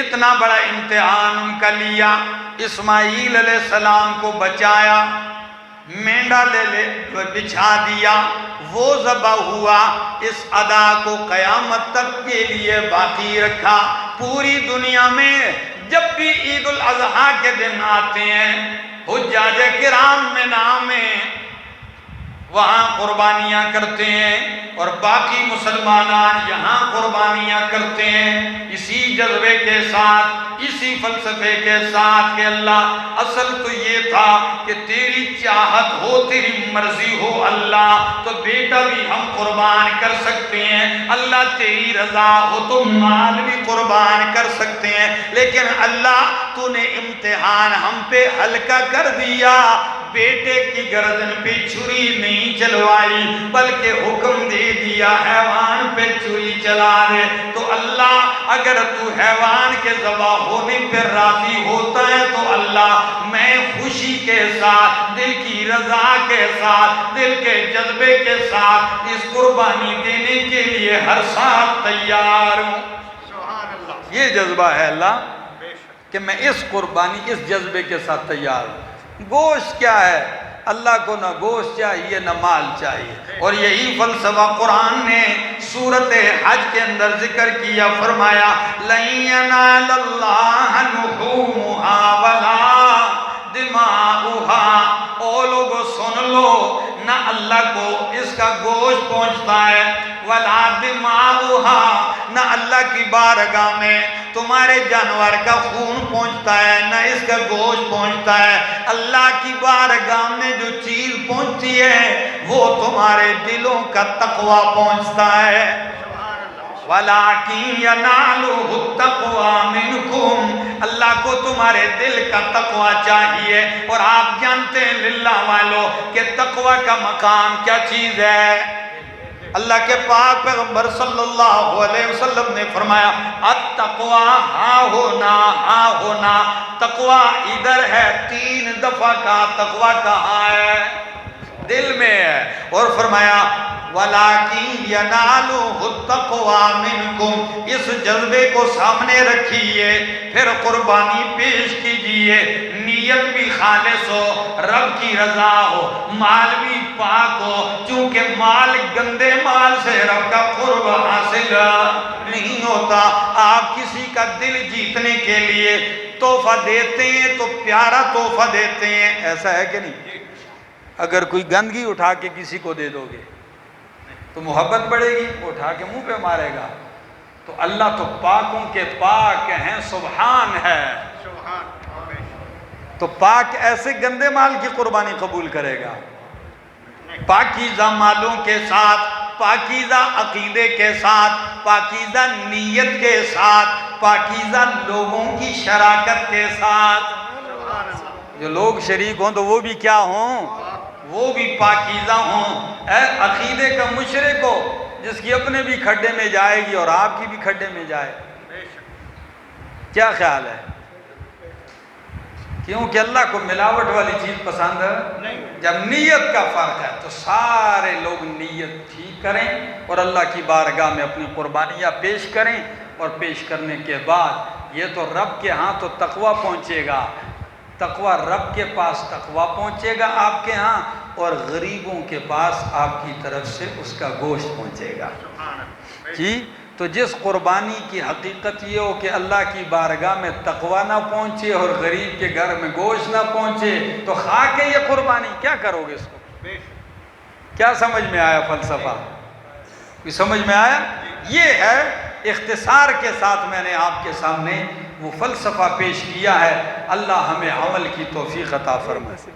اتنا بڑا امتحان ان کا لیا، اسماعیل علیہ السلام کو بچایا، مینڈا لے بچھا دیا، وہ ذبح ہوا، اس ادا کو قیامت تک کے لیے باقی رکھا۔ پوری دنیا میں جب بھی عید الاضحیٰ کے دن آتے ہیں، حجاج کرام میں نام ہے، وہاں قربانیاں کرتے ہیں، اور باقی مسلمانان یہاں قربانیاں کرتے ہیں، اسی جذبے کے ساتھ، اسی فلسفے کے ساتھ کہ اللہ اصل تو یہ تھا کہ تیری چاہت ہو، تیری مرضی ہو اللہ تو بیٹا بھی ہم قربان کر سکتے ہیں، اللہ تیری رضا ہو تو مال بھی قربان کر سکتے ہیں، لیکن اللہ تو نے امتحان ہم پہ ہلکا کر دیا، بیٹے کی گردن پہ چھری نہیں چلوائی بلکہ حکم دے دیا حیوان پہ چھری چلا دے۔ تو اللہ اگر تو حیوان کے ذبح ہونے پر راضی ہوتا ہے تو اللہ میں خوشی کے ساتھ، دل کی رضا کے ساتھ، دل کے جذبے کے ساتھ اس قربانی دینے کے لیے ہر ساتھ تیار ہوں۔ یہ جذبہ ہے اللہ کہ میں اس قربانی، اس جذبے کے ساتھ تیار ہوں۔ گوشت کیا ہے؟ اللہ کو نہ گوشت چاہیے نہ مال چاہیے، اور یہی فلسفہ قرآن نے سورۃ حج کے اندر ذکر کیا، فرمایا لَن يَنَالَ اللَّهَ لُحُومُهَا وَلَا دِمَاؤُهَا۔ او لوگو سن لو، نہ اللہ کو اس کا گوشت پہنچتا ہے، وَلَا دِمَاؤُهَا، نہ اللہ کی بارگاہ میں تمہارے جانور کا خون پہنچتا ہے، نہ اس کا گوشت پہنچتا ہے۔ اللہ کی بارگاہ میں جو چیز پہنچتی ہے وہ تمہارے دلوں کا تقوی پہنچتا ہے۔ وَلَٰكِن يَنَالُهُ التَّقْوَىٰ مِنْكُمْ، اللہ کو تمہارے دل کا تقوی چاہیے، اور آپ جانتے ہیں للہ والو کہ تقوی کا مقام کیا چیز ہے؟ اللہ کے پاک پیغمبر صلی اللہ علیہ وسلم نے فرمایا التقوی ہاں ہونا، تقوی ادھر ہے، 3 دفعہ کا تقوی کہاں ہے؟ دل میں ہے۔ اور فرمایا وَلَٰكِن يَنَالُهُ التَّقْوَىٰ مِنْكُمْ، اس جذبے کو سامنے رکھیے، پھر قربانی پیش کیجئے، نیت بھی خالص ہو، رب کی رضا ہو، مال بھی پاک ہو، چونکہ مال گندے مال سے رب کا قرب حاصل نہیں ہوتا۔ آپ کسی کا دل جیتنے کے لیے تحفہ دیتے ہیں تو پیارا تحفہ دیتے ہیں، ایسا ہے کہ نہیں؟ اگر کوئی گندگی اٹھا کے کسی کو دے دو گے تو محبت بڑھے گی، اٹھا کے منہ پہ مارے گا۔ تو اللہ تو پاکوں کے پاک ہیں، سبحان ہے، تو پاک ایسے گندے مال کی قربانی قبول کرے گا؟ پاکیزہ مالوں کے ساتھ، پاکیزہ عقیدے کے ساتھ، پاکیزہ نیت کے ساتھ، پاکیزہ لوگوں کی شراکت کے ساتھ۔ جو لوگ شریک ہوں تو وہ بھی کیا ہوں؟ وہ بھی پاکیزہ ہوں۔ اے عقیدے کا مشرک ہو جس کی اپنے بھی کھڈے میں جائے گی اور آپ کی بھی کھڈے میں جائے، کیا خیال ہے؟ کیونکہ اللہ کو ملاوٹ والی چیز پسند ہے۔ جب نیت کا فرق ہے تو سارے لوگ نیت ٹھیک کریں اور اللہ کی بارگاہ میں اپنی قربانیاں پیش کریں، اور پیش کرنے کے بعد یہ تو رب کے ہاں تو تقویٰ پہنچے گا، تقویٰ رب کے پاس تقویٰ پہنچے گا آپ کے ہاں، اور غریبوں کے پاس آپ کی طرف سے اس کا گوشت پہنچے گا۔ جی تو جس قربانی کی حقیقت یہ ہو کہ اللہ کی بارگاہ میں تقویٰ نہ پہنچے اور غریب کے گھر میں گوشت نہ پہنچے تو خاک ہے یہ قربانی، کیا کرو گے اس کو؟ کیا سمجھ میں آیا فلسفہ؟ کوئی سمجھ میں آیا؟ یہ ہے اختصار کے ساتھ میں نے آپ کے سامنے وہ فلسفہ پیش کیا ہے۔ اللہ ہمیں عمل کی توفیق عطا فرمائے۔